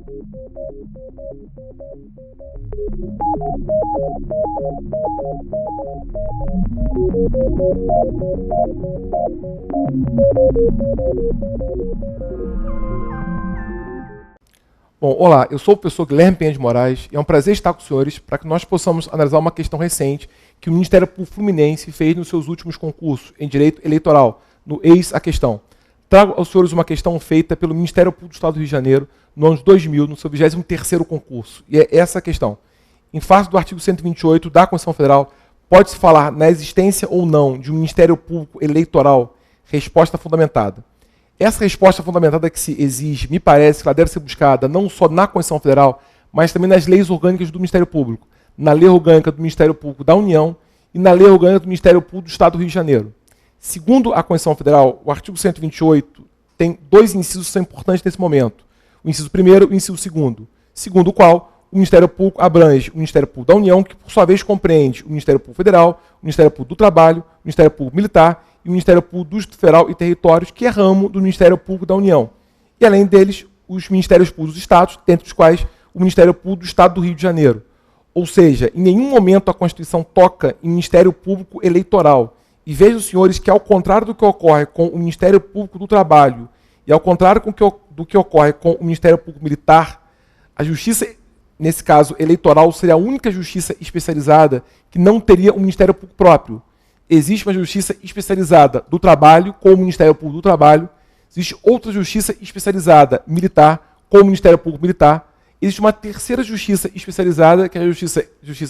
Bom, olá, eu sou o professor Guilherme Penha de Moraes e é um prazer estar com os senhores para que nós possamos analisar uma questão recente que o Ministério Público Fluminense fez nos seus últimos concursos em direito eleitoral, no Eis a Questão. Trago aos senhores uma questão feita pelo Ministério Público do Estado do Rio de Janeiro no ano de 2000, no seu 23º concurso. E é essa a questão. Em face do artigo 128 da Constituição Federal, pode-se falar na existência ou não de um Ministério Público Eleitoral? Resposta fundamentada. Essa resposta fundamentada que se exige, me parece que ela deve ser buscada não só na Constituição Federal, mas também nas leis orgânicas do Ministério Público, na Lei Orgânica do Ministério Público da União e na Lei Orgânica do Ministério Público do Estado do Rio de Janeiro. Segundo a Constituição Federal, o artigo 128 tem dois incisos que são importantes nesse momento. O inciso primeiro e o inciso segundo. Segundo o qual, o Ministério Público abrange o Ministério Público da União, que por sua vez compreende o Ministério Público Federal, o Ministério Público do Trabalho, o Ministério Público Militar e o Ministério Público do Distrito Federal e Territórios, que é ramo do Ministério Público da União. E além deles, os Ministérios Públicos dos Estados, dentre os quais o Ministério Público do Estado do Rio de Janeiro. Ou seja, em nenhum momento a Constituição toca em Ministério Público Eleitoral. E vejam, senhores, que ao contrário do que ocorre com o Ministério Público do Trabalho e ao contrário do que ocorre com o Ministério Público Militar, a justiça, nesse caso eleitoral, seria a única justiça especializada que não teria um Ministério Público próprio. Existe uma justiça especializada do trabalho, com o Ministério Público do Trabalho. Existe outra justiça especializada militar, com o Ministério Público Militar. Existe uma terceira justiça especializada, que é a justiça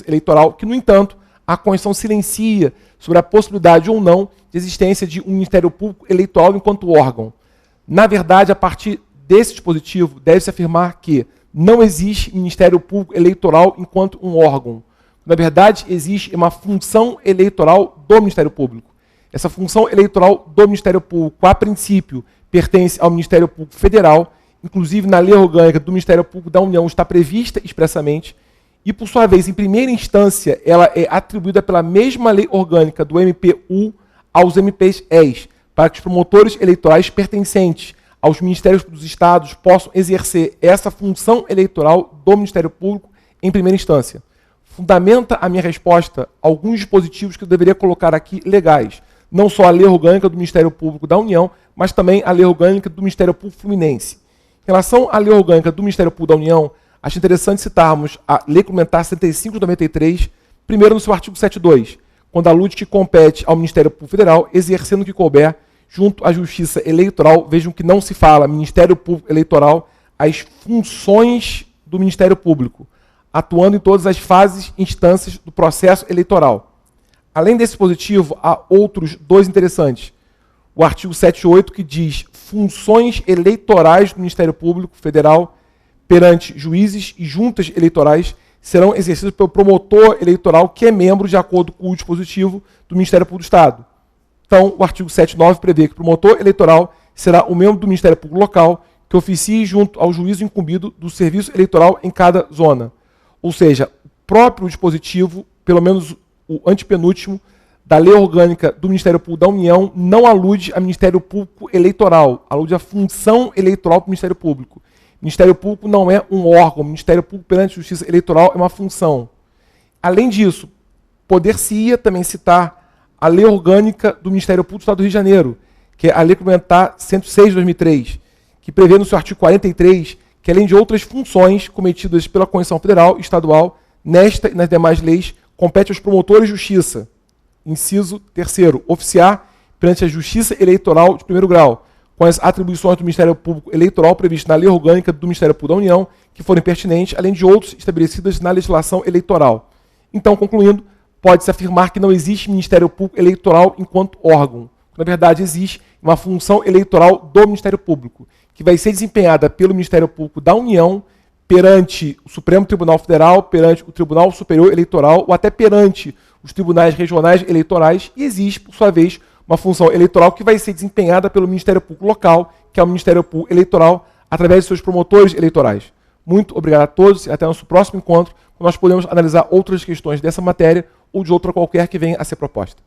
eleitoral, que, no entanto, a Constituição silencia sobre a possibilidade ou não de existência de um Ministério Público Eleitoral enquanto órgão. Na verdade, a partir desse dispositivo, deve-se afirmar que não existe Ministério Público Eleitoral enquanto um órgão. Na verdade, existe uma função eleitoral do Ministério Público. Essa função eleitoral do Ministério Público, a princípio, pertence ao Ministério Público Federal, inclusive na Lei Orgânica do Ministério Público da União está prevista expressamente, e, por sua vez, em primeira instância, ela é atribuída pela mesma Lei Orgânica do MPU aos MPs, para que os promotores eleitorais pertencentes aos Ministérios dos Estados possam exercer essa função eleitoral do Ministério Público em primeira instância. Fundamenta a minha resposta alguns dispositivos que eu deveria colocar aqui legais. Não só a Lei Orgânica do Ministério Público da União, mas também a Lei Orgânica do Ministério Público Fluminense. Em relação à Lei Orgânica do Ministério Público da União, acho interessante citarmos a Lei Complementar 75 de 93, primeiro no seu artigo 72, quando alude que compete ao Ministério Público Federal, exercendo o que couber, junto à Justiça Eleitoral, vejam que não se fala Ministério Público Eleitoral, as funções do Ministério Público, atuando em todas as fases e instâncias do processo eleitoral. Além desse dispositivo, há outros dois interessantes. O artigo 78, que diz funções eleitorais do Ministério Público Federal perante juízes e juntas eleitorais serão exercidas pelo promotor eleitoral, que é membro de acordo com o dispositivo do Ministério Público do Estado. Então, o artigo 79 prevê que o promotor eleitoral será o membro do Ministério Público local que oficie junto ao juízo incumbido do serviço eleitoral em cada zona. Ou seja, o próprio dispositivo, pelo menos o antepenúltimo, da Lei Orgânica do Ministério Público da União, não alude a Ministério Público Eleitoral, alude a função eleitoral do Ministério Público. O Ministério Público não é um órgão, o Ministério Público perante a Justiça Eleitoral é uma função. Além disso, poder-se-ia também citar a Lei Orgânica do Ministério Público do Estado do Rio de Janeiro, que é a Lei Complementar 106 de 2003, que prevê no seu artigo 43 que, além de outras funções cometidas pela Constituição Federal e Estadual, nesta e nas demais leis, compete aos promotores de justiça. Inciso 3º, oficiar perante a Justiça Eleitoral de primeiro grau, com as atribuições do Ministério Público Eleitoral previstas na Lei Orgânica do Ministério Público da União, que forem pertinentes, além de outros estabelecidas na legislação eleitoral. Então, concluindo, pode-se afirmar que não existe Ministério Público Eleitoral enquanto órgão. Na verdade, existe uma função eleitoral do Ministério Público, que vai ser desempenhada pelo Ministério Público da União perante o Supremo Tribunal Federal, perante o Tribunal Superior Eleitoral ou até perante os tribunais regionais eleitorais, e existe, por sua vez, uma função eleitoral que vai ser desempenhada pelo Ministério Público local, que é o Ministério Público Eleitoral, através de seus promotores eleitorais. Muito obrigado a todos e até o nosso próximo encontro, quando nós podemos analisar outras questões dessa matéria ou de outra qualquer que venha a ser proposta.